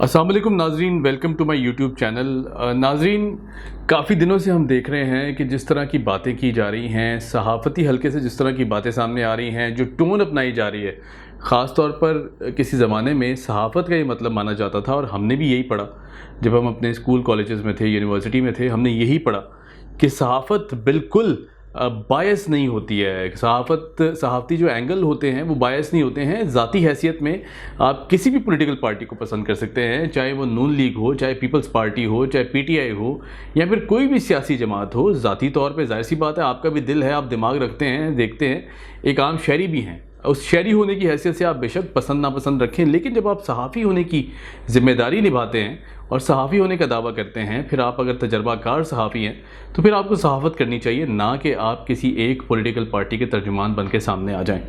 अस्सलाम वालेकुम नाजरीन, welcome to my YouTube channel. नाजरीन, काफ़ी दिनों से हम देख रहे हैं कि जिस तरह की बातें की जा रही हैं, सहाफ़ती हलके से जिस तरह की बातें सामने आ रही हैं, जो टोन अपनाई जा रही है, ख़ास तौर पर किसी ज़माने में सहाफ़त का ये मतलब माना जाता था और हमने भी यही पढ़ा जब हम अपने स्कूल कॉलेजेस में थे, यूनिवर्सिटी में थे। हमने यही पढ़ा कि सहाफ़त बिल्कुल बायस नहीं होती है। सहाफ़ती जो एंगल होते हैं वो बायस नहीं होते हैं। ज़ाती हैसियत में आप किसी भी पॉलिटिकल पार्टी को पसंद कर सकते हैं, चाहे वो नून लीग हो, चाहे पीपल्स पार्टी हो, चाहे पीटीआई हो, या फिर कोई भी सियासी जमात हो। ज़ाती तौर पे ज़ाहिर सी बात है, आपका भी दिल है, आप दिमाग रखते हैं, देखते हैं। एक आम शहरी भी हैं, उस शहरी होने की हैसियत से आप बेशक पसंद नापसंद रखें, लेकिन जब आप सहाफ़ी होने की ज़िम्मेदारी निभाते हैं और सहाफ़ी होने का दावा करते हैं, फिर आप अगर तजर्बाकार सहाफ़ी हैं तो फिर आपको सहाफ़त करनी चाहिए, ना कि आप किसी एक पॉलिटिकल पार्टी के तर्जुमान बन के सामने आ जाएं।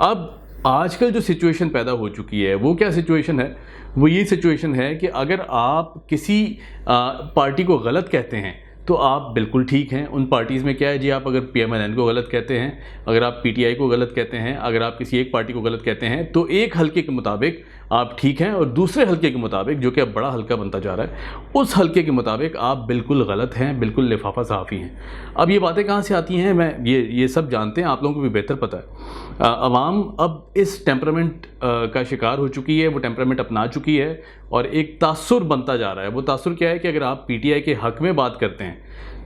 अब आजकल जो सिचुएशन पैदा हो चुकी है, वो क्या सिचुएशन है? वो ये सिचुएशन है कि अगर आप किसी पार्टी को गलत कहते हैं तो आप बिल्कुल ठीक हैं। उन पार्टीज़ में क्या है जी, आप अगर पीएमएलएन को गलत कहते हैं, अगर आप पीटीआई को गलत कहते हैं, अगर आप किसी एक पार्टी को गलत कहते हैं, तो एक हलके के मुताबिक आप ठीक हैं और दूसरे हलके के मुताबिक, जो कि अब बड़ा हल्का बनता जा रहा है, उस हलके के मुताबिक आप बिल्कुल गलत हैं, बिल्कुल लिफाफा सहाफ़ी हैं। अब ये बातें कहाँ से आती हैं? मैं ये सब जानते हैं, आप लोगों को भी बेहतर पता है। अवाम अब इस टेम्परामेंट का शिकार हो चुकी है, वो टेम्परामेंट अपना चुकी है और एक तासुर बनता जा रहा है। वो तासुर क्या है कि अगर आप पीटीआई के हक़ में बात करते हैं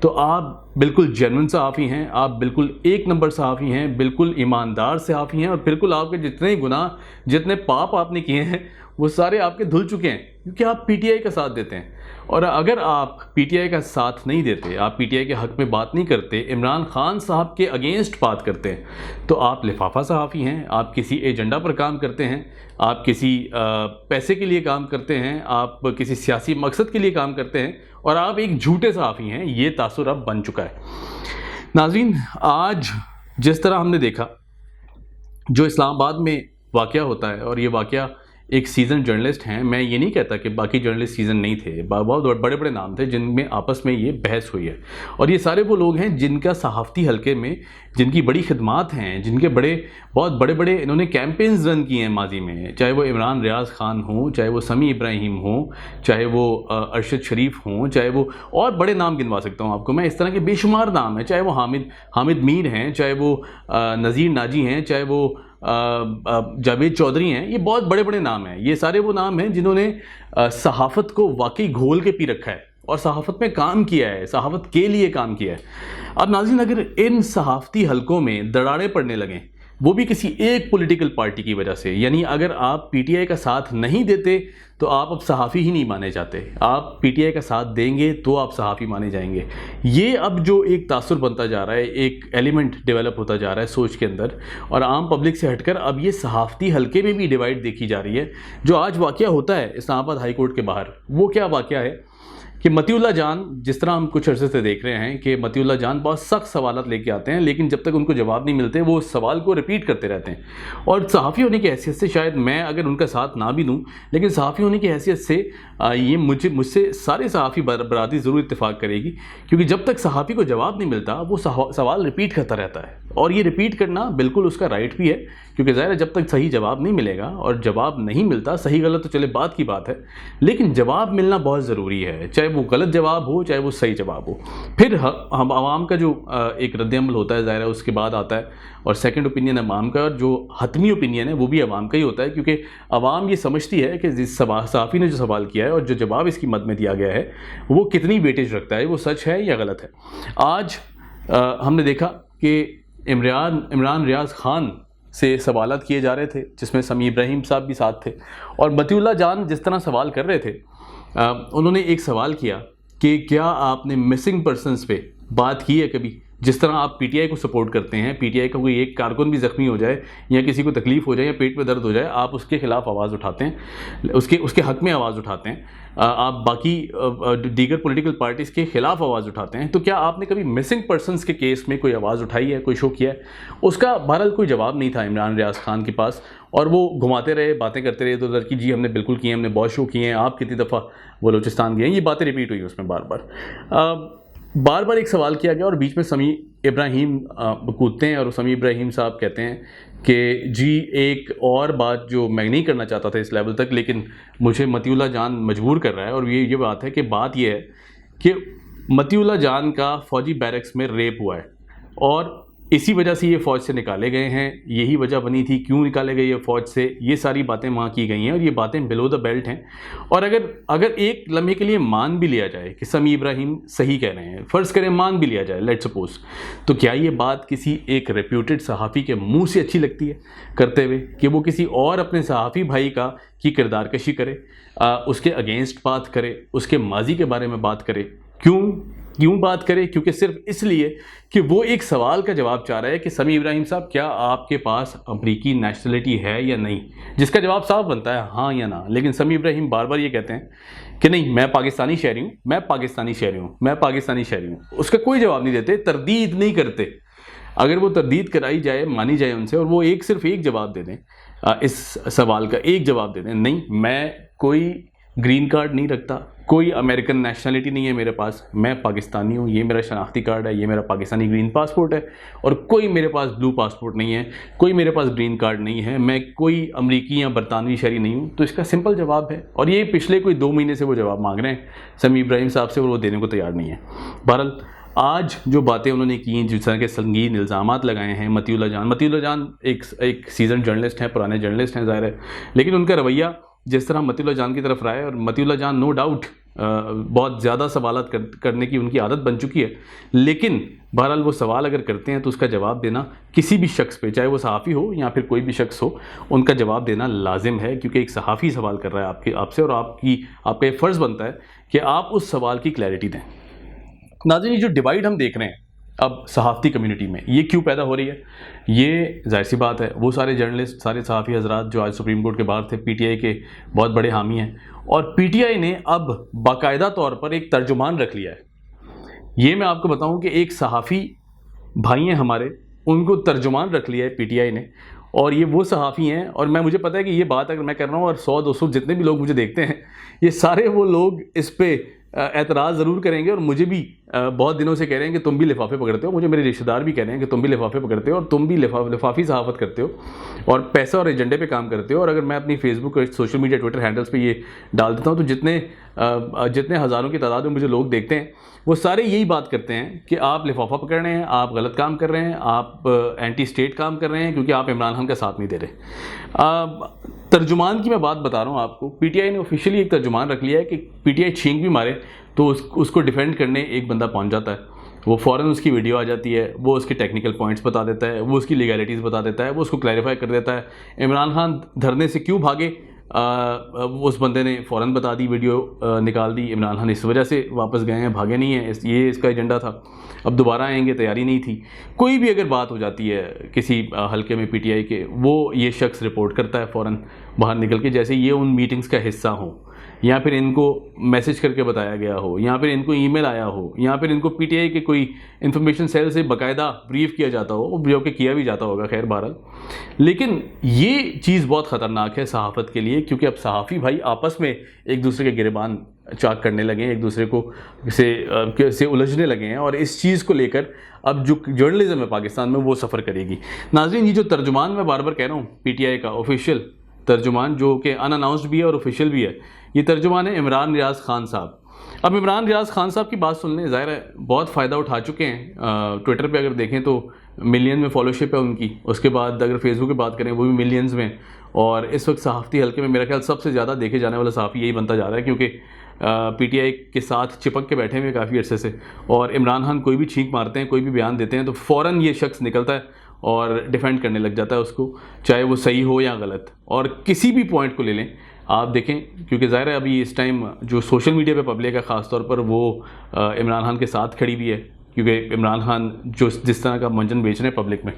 तो आप बिल्कुल जेन्युइन सहाफ़ी हैं, आप बिल्कुल एक नंबर सहाफ़ी हैं, बिल्कुल ईमानदार सहाफ़ी हैं और बिल्कुल आपके जितने गुनाह, जितने पाप आपने किए हैं, वो सारे आपके धुल चुके हैं, क्योंकि आप पीटीआई का साथ देते हैं। और अगर आप पीटीआई का साथ नहीं देते, आप पीटीआई के हक़ में बात नहीं करते, इमरान खान साहब के अगेंस्ट बात करते हैं, तो आप लिफाफा सहाफ़ी हैं, आप किसी एजेंडा पर काम करते हैं, आप किसी पैसे के लिए काम करते हैं, आप किसी सियासी मकसद के लिए काम करते हैं और आप एक झूठे सहाफ़ी हैं। ये तासुर अब बन चुका है। नाज़रीन, आज जिस तरह हमने देखा जो इस्लामाबाद में वाक़या होता है, और ये वाक़या एक सीज़न जर्नलिस्ट हैं, मैं ये नहीं कहता कि बाकी जर्नलिस्ट सीज़न नहीं थे, बहुत बड़े बड़े नाम थे जिनमें आपस में ये बहस हुई है, और ये सारे वो लोग हैं जिनका सहाफ़ती हलके में जिनकी बड़ी खिदमात हैं, जिनके बहुत बड़े बड़े इन्होंने कैंपेन्स रन किए हैं माजी में, चाहे वो इमरान रियाज़ ख़ान हो, चाहे वो समी इब्राहिम हो, चाहे वो अरशद शरीफ हों, चाहे वो और बड़े नाम गिनवा सकता हूँ आपको मैं, इस तरह के बेशुमार नाम हैं, चाहे वो हामिद मीर हैं, चाहे वो नज़ीर नाजी हैं, चाहे वो जावेद चौधरी हैं। ये बहुत बड़े बड़े नाम हैं। ये सारे वो नाम हैं जिन्होंने सहाफ़त को वाकई घोल के पी रखा है और सहाफ़त में काम किया है, सहाफ़त के लिए काम किया है। अब नाज़रीन, अगर इन सहाफ़ती हलकों में दरारें पड़ने लगें, वो भी किसी एक पॉलिटिकल पार्टी की वजह से, यानी अगर आप पीटीआई का साथ नहीं देते तो आप अब सहाफ़ी ही नहीं माने जाते, आप पीटीआई का साथ देंगे तो आप सहाफ़ी माने जाएंगे। ये अब जो एक तासुर बनता जा रहा है, एक एलिमेंट डेवलप होता जा रहा है सोच के अंदर, और आम पब्लिक से हटकर अब ये सहाफ़ती हलके में भी डिवाइड देखी जा रही है। जो आज वाक़या होता है इस्लामाबाद हाई कोर्ट के बाहर, वो क्या वाक़या है कि मतीउल्लाह जान, जिस तरह हम कुछ अर्से से देख रहे हैं कि मतीउल्लाह जान बहुत सख्त सवालात लेके आते हैं, लेकिन जब तक उनको जवाब नहीं मिलते वो उस सवाल को रिपीट करते रहते हैं। और सहाफ़ी होने की हैसियत से शायद मैं अगर उनका साथ ना भी दूं, लेकिन सहाफ़ी होने की हैसियत से ये मुझसे सारे सहाफ़ी बरादरी ज़रूर इत्तेफाक करेगी, क्योंकि जब तक सहाफ़ी को जवाब नहीं मिलता वो सवाल रिपीट करता रहता है, और ये रिपीट करना बिल्कुल उसका राइट भी है, क्योंकि ज़ाहिर है जब तक सही जवाब नहीं मिलेगा, और जवाब नहीं मिलता, सही गलत तो चले बात की बात है, लेकिन जवाब मिलना बहुत ज़रूरी है, चाहे वो गलत जवाब हो चाहे वो सही जवाब हो। फिर हम आवाम का जो एक रद्द-ए-अमल होता है, ज़ाहिर है उसके बाद आता है, और सेकंड ओपिनियन आवाम का, और जो हतमी ओपिनियन है वो भी आवाम का ही होता है, क्योंकि आवाम ये समझती है कि जिस सहाफ़ी ने जो सवाल किया है और जो जवाब इसकी मद में दिया गया है वो कितनी वेटेज रखता है, वो सच है या गलत है। आज हमने देखा कि इमरान रियाज़ ख़ान से सवालात किए जा रहे थे, जिसमें समी इब्राहिम साहब भी साथ थे, और मतीउल्लाह जान जिस तरह सवाल कर रहे थे, उन्होंने एक सवाल किया कि क्या आपने मिसिंग पर्सनस पे बात की है कभी? जिस तरह आप पीटीआई को सपोर्ट करते हैं, पीटीआई का कोई एक कारकुन भी ज़ख्मी हो जाए या किसी को तकलीफ़ हो जाए या पेट में दर्द हो जाए, आप उसके ख़िलाफ़ आवाज़ उठाते हैं, उसके हक़ में आवाज़ उठाते हैं, आप बाकी दीगर पॉलिटिकल पार्टीज़ के ख़िलाफ़ आवाज़ उठाते हैं। तो क्या आपने कभी मिसिंग पर्सनस के केस में कोई आवाज़ उठाई है, कोई शो किया है? उसका बहरहाल कोई जवाब नहीं था इमरान रियाज़ ख़ान के पास, और वो घुमाते रहे, बातें करते रहे, तो उधर की जी हमने बिल्कुल किए, हमने बहुत शो किए हैं, आप कितनी दफ़ा बलूचिस्तान गए हैं, ये बातें रिपीट हुई उसमें बार बार एक सवाल किया गया, और बीच में समी इब्राहिम कूदते हैं और समी इब्राहिम साहब कहते हैं कि जी एक और बात जो मैं नहीं करना चाहता था इस लेवल तक, लेकिन मुझे मतीउल्लाह जान मजबूर कर रहा है, और ये बात है कि बात ये है कि मतीउल्लाह जान का फ़ौजी बैरक्स में रेप हुआ है और इसी वजह से ये फ़ौज से निकाले गए हैं। यही वजह बनी थी क्यों निकाले गए ये फ़ौज से, ये सारी बातें वहाँ की गई हैं और ये बातें बिलो द बेल्ट हैं। और अगर एक लम्हे के लिए मान भी लिया जाए कि समी इब्राहिम सही कह रहे हैं, फ़र्ज़ करें मान भी लिया जाए, लेट सपोज, तो क्या ये बात किसी एक रेप्यूटेड सहाफ़ी के मुंह से अच्छी लगती है करते हुए कि वो किसी और अपने सहाफ़ी भाई की किरदार कशी करे, उसके अगेंस्ट बात करे, उसके माजी के बारे में बात करे? क्यों बात करें? क्योंकि सिर्फ इसलिए कि वो एक सवाल का जवाब चाह रहा है कि समी इब्राहिम साहब क्या आपके पास अमरीकी नेशनलिटी है या नहीं, जिसका जवाब साफ बनता है हाँ या ना। लेकिन समी इब्राहिम बार बार ये कहते हैं कि नहीं, मैं पाकिस्तानी शहरी हूँ, मैं पाकिस्तानी शहरी हूँ, मैं पाकिस्तानी शहरी हूँ। उसका कोई जवाब नहीं देते, तरदीद नहीं करते। अगर वो तरदीद कराई जाए, मानी जाए उनसे, और वो सिर्फ एक जवाब दे दें, इस सवाल का एक जवाब दे दें, नहीं मैं कोई ग्रीन कार्ड नहीं रखता, कोई अमेरिकन नेशनलिटी नहीं है मेरे पास, मैं पाकिस्तानी हूँ, ये मेरा शनाख्ती कार्ड है, ये मेरा पाकिस्तानी ग्रीन पासपोर्ट है, और कोई मेरे पास ब्लू पासपोर्ट नहीं है, कोई मेरे पास ग्रीन कार्ड नहीं है, मैं कोई अमरीकी या बरतानवी शहरी नहीं हूँ, तो इसका सिंपल जवाब है। और ये पिछले कोई 2 महीने से वो जवाब मांग रहे हैं समी इब्राहिम साहब से, और वो देने को तैयार नहीं है। बहरहाल आज जो बातें उन्होंने की, जिस तरह के संगीन इल्ज़ामात लगाए हैं मतीउल्लाह जान एक सीजन जर्नलिस्ट हैं, पुराने जर्नलिस्ट हैं ज़ाहिर है, लेकिन उनका रवैया जिस तरह मतीउल्लाह जान की तरफ रहा है, और मतीउल्लाह जान नो डाउट बहुत ज़्यादा सवालात करने की उनकी आदत बन चुकी है, लेकिन बहरहाल वो सवाल अगर करते हैं तो उसका जवाब देना किसी भी शख्स पे, चाहे वो सहाफ़ी हो या फिर कोई भी शख्स हो, उनका जवाब देना लाजिम है, क्योंकि एक सहाफ़ी सवाल कर रहा है आपसे, और आपका ये फ़र्ज़ बनता है कि आप उस सवाल की क्लैरिटी दें। नाज़रीन, जो डिवाइड हम देख रहे हैं अब सहाफ़ती कम्युनिटी में, ये क्यों पैदा हो रही है? ये जाहिर सी बात है, वो सारे जर्नलिस्ट, सारे सहाफ़ी हज़रात जो आज सुप्रीम कोर्ट के बाहर थे, पीटीआई के बहुत बड़े हामी हैं, और पीटीआई ने अब बाकायदा तौर पर एक तर्जुमान रख लिया है। ये मैं आपको बताऊं कि एक सहाफ़ी भाई हैं हमारे, उनको तर्जुमान रख लिया है पीटीआई ने, और ये वो सहाफ़ी हैं, और मुझे पता है कि ये बात अगर मैं कर रहा हूँ और 100-200 जितने भी लोग मुझे देखते हैं, ये सारे वो लोग इस पर एतराज़ ज़रूर करेंगे, और मुझे भी बहुत दिनों से कह रहे हैं कि तुम भी लिफाफे पकड़ते हो, मुझे मेरे रिश्तेदार भी कह रहे हैं कि तुम भी लिफाफे पकड़ते हो, और तुम भी लिफाफी सहाफ़त करते हो, और पैसा और एजेंडे पे काम करते हो। और अगर मैं अपनी फेसबुक और सोशल मीडिया ट्विटर हैंडल्स पे ये डाल देता हूँ, तो जितने हज़ारों की तादाद में मुझे लोग देखते हैं, वो सारे यही बात करते हैं कि आप लिफाफा पकड़ रहे हैं, आप गलत काम कर रहे हैं, आप एंटी स्टेट काम कर रहे हैं, क्योंकि आप इमरान खान का साथ नहीं दे रहे। तर्जुमान की मैं बात बता रहा हूँ आपको, पीटीआई ने ऑफिशियली एक तर्जुमान रख लिया है कि पीटीआई छींक भी मारे तो उसको डिफेंड करने एक बंदा पहुँच जाता है, वो फ़ौरन उसकी वीडियो आ जाती है, वो उसके टेक्निकल पॉइंट्स बता देता है, वो उसकी लीगैलिटीज़ बता देता है, वो उसको क्लैरिफाई कर देता है। इमरान खान धरने से क्यों भागे, उस बंदे ने फ़ौरन बता दी, वीडियो निकाल दी, इमरान खान इस वजह से वापस गए हैं, भागे नहीं हैं, ये इसका एजेंडा था, अब दोबारा आएंगे, तैयारी नहीं थी। कोई भी अगर बात हो जाती है किसी हल्के में पीटीआई के, वो ये शख्स रिपोर्ट करता है फ़ौरन बाहर निकल के, जैसे ये उन मीटिंग्स का हिस्सा हो, या फिर इनको मैसेज करके बताया गया हो, या फिर इनको ईमेल आया हो, या फिर इनको पीटीआई के कोई इन्फॉर्मेशन सेल से बाकायदा ब्रीफ किया जाता हो, जो कि किया भी जाता होगा, खैर बहरहाल। लेकिन ये चीज़ बहुत ख़तरनाक है सहाफ़त के लिए, क्योंकि अब सहाफ़ी भाई आपस में एक दूसरे के गिरबान चाक करने लगे हैं, एक दूसरे को से उलझने लगे हैं, और इस चीज़ को लेकर अब जो जर्नलिज्म है पाकिस्तान में वो सफ़र करेगी। नाज़रीन, ये जो तर्जुमान मैं बार बार कह रहा हूँ, पीटीआई का ऑफिशियल तर्जुमान, जो कि अनअनाउंस्ड भी है और ऑफिशियल भी है, ये तर्जुमान है इमरान रियाज़ खान साहब। अब इमरान रियाज़ खान साहब की बात सुन लें, ज़ाहिर है बहुत फ़ायदा उठा चुके हैं। ट्विटर पे अगर देखें तो मिलियन में फॉलोशिप है उनकी, उसके बाद अगर फेसबुक की बात करें वो भी मिलियंस में, और इस वक्त सहाफ़ती हल्के में मेरा ख्याल सबसे ज़्यादा देखे जाने वाला सहाफ़ी यही बनता जा रहा है, क्योंकि पीटीआई के साथ चिपक के बैठे हुए काफ़ी अरसे से, और इमरान खान कोई भी छींक मारते हैं, कोई भी बयान देते हैं, तो फ़ौरन ये शख्स निकलता है और डिफेंड करने लग जाता है उसको, चाहे वो सही हो या गलत। और किसी भी पॉइंट को ले लें आप देखें, क्योंकि ज़ाहिर है अभी इस टाइम जो सोशल मीडिया पे पब्लिक है ख़ास तौर पर, वो इमरान खान के साथ खड़ी भी है, क्योंकि इमरान खान जो जिस तरह का मंजन बेच रहे हैं पब्लिक में,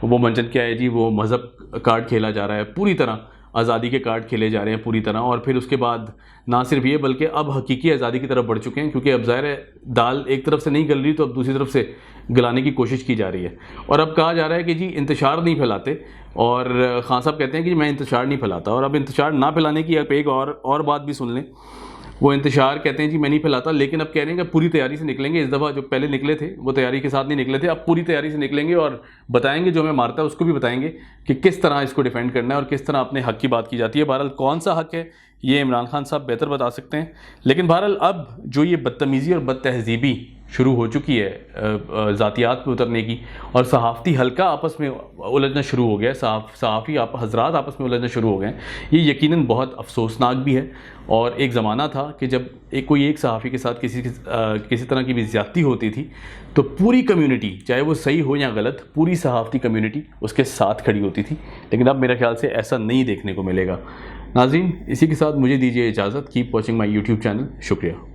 वो मंजन क्या है जी, वो मज़हब कार्ड खेला जा रहा है पूरी तरह, आज़ादी के कार्ड खेले जा रहे हैं पूरी तरह। और फिर उसके बाद ना सिर्फ ये, बल्कि अब हकीकी आज़ादी की तरफ बढ़ चुके हैं, क्योंकि अब ज़ाहिर है दाल एक तरफ से नहीं गल रही, तो अब दूसरी तरफ से गलाने की कोशिश की जा रही है। और अब कहा जा रहा है कि जी इंतशार नहीं फैलाते, और खान साहब कहते हैं कि मैं इंतशार नहीं फैलाता। और अब इंतशार ना फैलाने की आप एक और बात भी सुन लें, वो इंतशार कहते हैं जी मैं नहीं फैलाता, लेकिन अब कह रहे हैं कि पूरी तैयारी से निकलेंगे। इस दफ़ा जो पहले निकले थे वो तैयारी के साथ नहीं निकले थे, अब पूरी तैयारी से निकलेंगे और बताएंगे, जो हमें मारता है उसको भी बताएंगे कि किस तरह इसको डिफेंड करना है और किस तरह अपने हक की बात की जाती है। बहरहाल कौन सा हक है ये इमरान खान साहब बेहतर बता सकते हैं, लेकिन बहरहाल अब जो ये बदतमीज़ी और बदतहजीबी शुरू हो चुकी है ज़ातियात पे उतरने की, और सहाफ़ती हल्का आपस में उलझना शुरू हो गया है, सहाफ़ी हज़रात आपस में उलझना शुरू हो गए हैं, ये यकीनन बहुत अफसोसनाक भी है। और एक ज़माना था कि जब कोई एक सहाफ़ी के साथ किसी तरह की भी ज़्यादती होती थी तो पूरी कम्युनिटी, चाहे वो सही हो या गलत, पूरी सहाफ़ती कम्युनिटी उसके साथ खड़ी होती थी। लेकिन अब मेरे ख्याल से ऐसा नहीं देखने को मिलेगा। नाज़रीन, इसी के साथ मुझे दीजिए इजाज़त। Keep watching my YouTube channel. शुक्रिया।